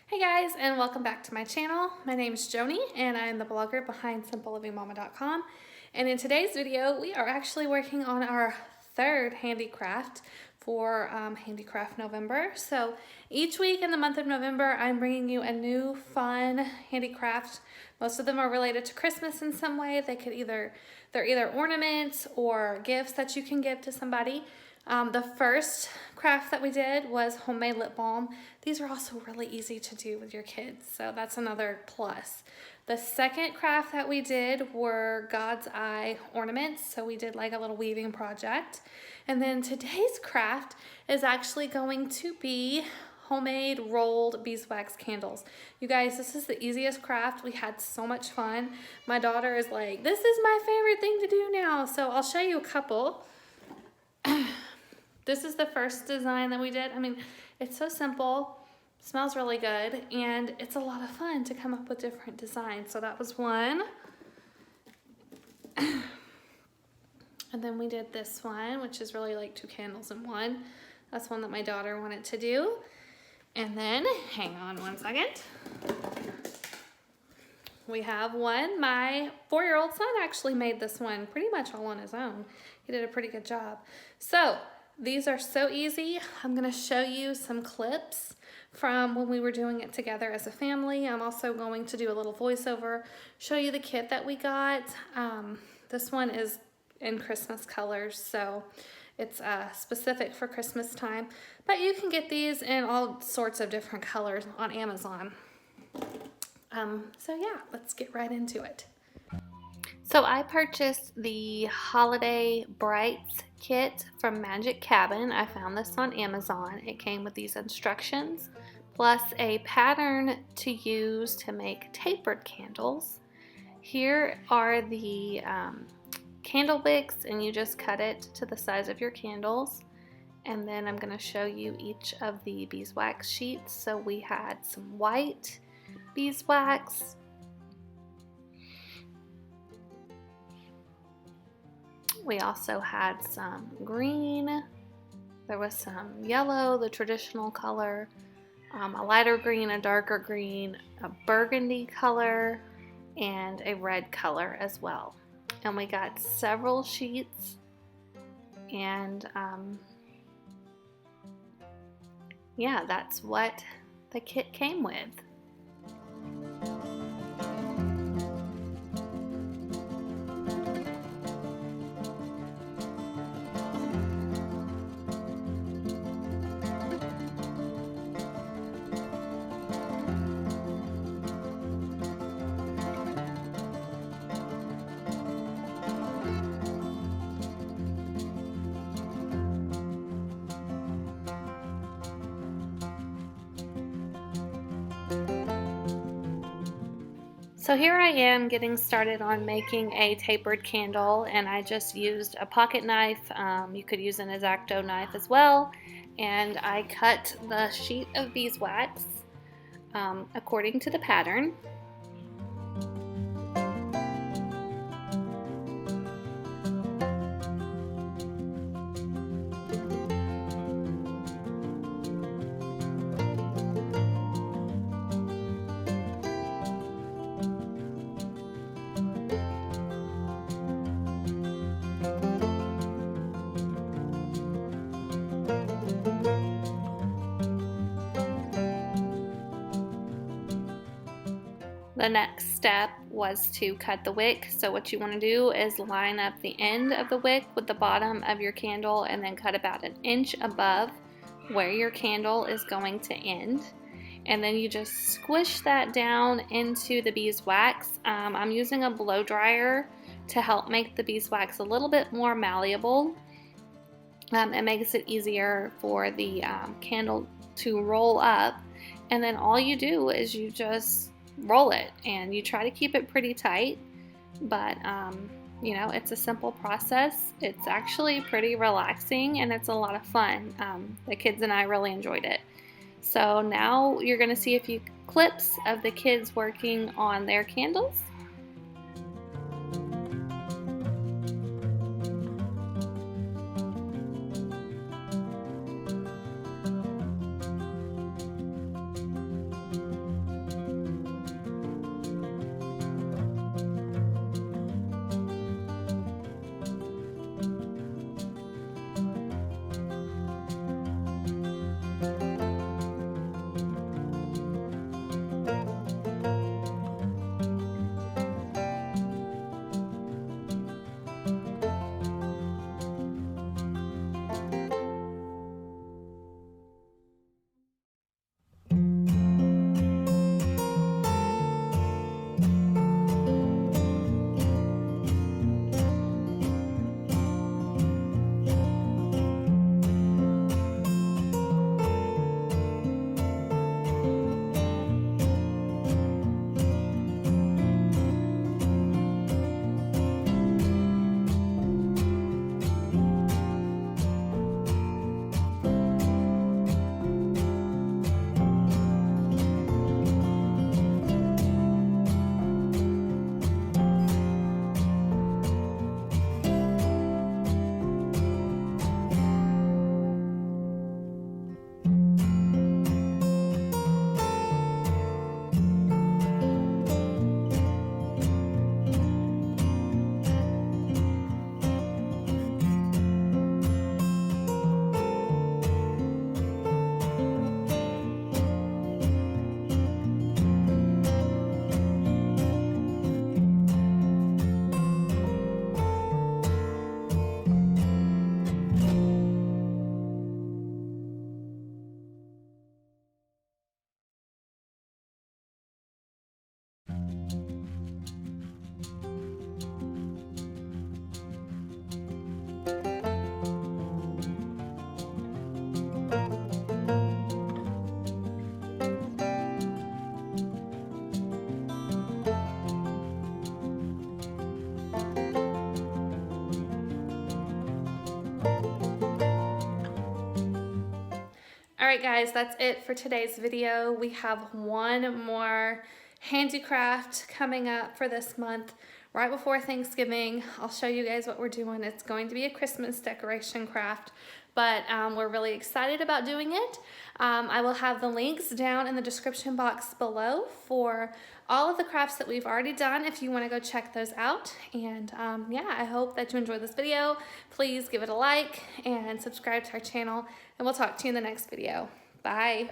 Hey guys, and welcome back to my channel. My name is Joanie and I'm the blogger behind simplelivingmama.com. And in today's video, we are actually working on our third handicraft for Handicraft November. So each week in the month of November, I'm bringing you a new fun handicraft. Most of them are related to Christmas in some way. They're either ornaments or gifts that you can give to somebody. The first craft that we did was homemade lip balm. These are also really easy to do with your kids, so that's another plus. The second craft that we did were God's Eye ornaments, so we did like a little weaving project. And then today's craft is actually going to be homemade rolled beeswax candles. You guys, this is the easiest craft. We had so much fun. My daughter is like, this is my favorite thing to do now, so I'll show you a couple. This is the first design that we did. I mean, it's so simple, smells really good, and it's a lot of fun to come up with different designs. So that was one. And then we did this one, which is really like two candles in one. That's one that my daughter wanted to do. And then, hang on one second. We have one. My 4-year-old son actually made this one pretty much all on his own. He did a pretty good job. So these are so easy. I'm gonna show you some clips from when we were doing it together as a family. I'm also going to do a little voiceover, show you the kit that we got. This one is in Christmas colors, so it's specific for Christmas time, but you can get these in all sorts of different colors on Amazon. So yeah, let's get right into it. So I purchased the Holiday Brights kit from Magic Cabin. I found this on Amazon. It came with these instructions, plus a pattern to use to make tapered candles. Here are the candle wicks, and you just cut it to the size of your candles. And then I'm going to show you each of the beeswax sheets. So we had some white beeswax, we also had some green, there was some yellow, the traditional color, a lighter green, a darker green, a burgundy color, and a red color as well. And we got several sheets, and yeah, that's what the kit came with. So here I am getting started on making a tapered candle, and I just used a pocket knife. You could use an X-Acto knife as well, and I cut the sheet of beeswax according to the pattern. The next step was to cut the wick. So what you want to do is line up the end of the wick with the bottom of your candle, and then cut about an inch above where your candle is going to end. And then you just squish that down into the beeswax. I'm using a blow dryer to help make the beeswax a little bit more malleable. It makes it easier for the candle to roll up. And then all you do is you just roll it, and you try to keep it pretty tight, but you know, it's a simple process. It's actually pretty relaxing, and it's a lot of fun. The kids and I really enjoyed it. So now you're going to see a few clips of the kids working on their candles. right, guys, that's it for today's video. We have one more handicraft coming up for this month, right before Thanksgiving. I'll show you guys what we're doing. It's going to be a Christmas decoration craft, but we're really excited about doing it. I will have the links down in the description box below for all of the crafts that we've already done if you want to go check those out. And yeah, I hope that you enjoyed this video. Please give it a like and subscribe to our channel, and we'll talk to you in the next video. Bye.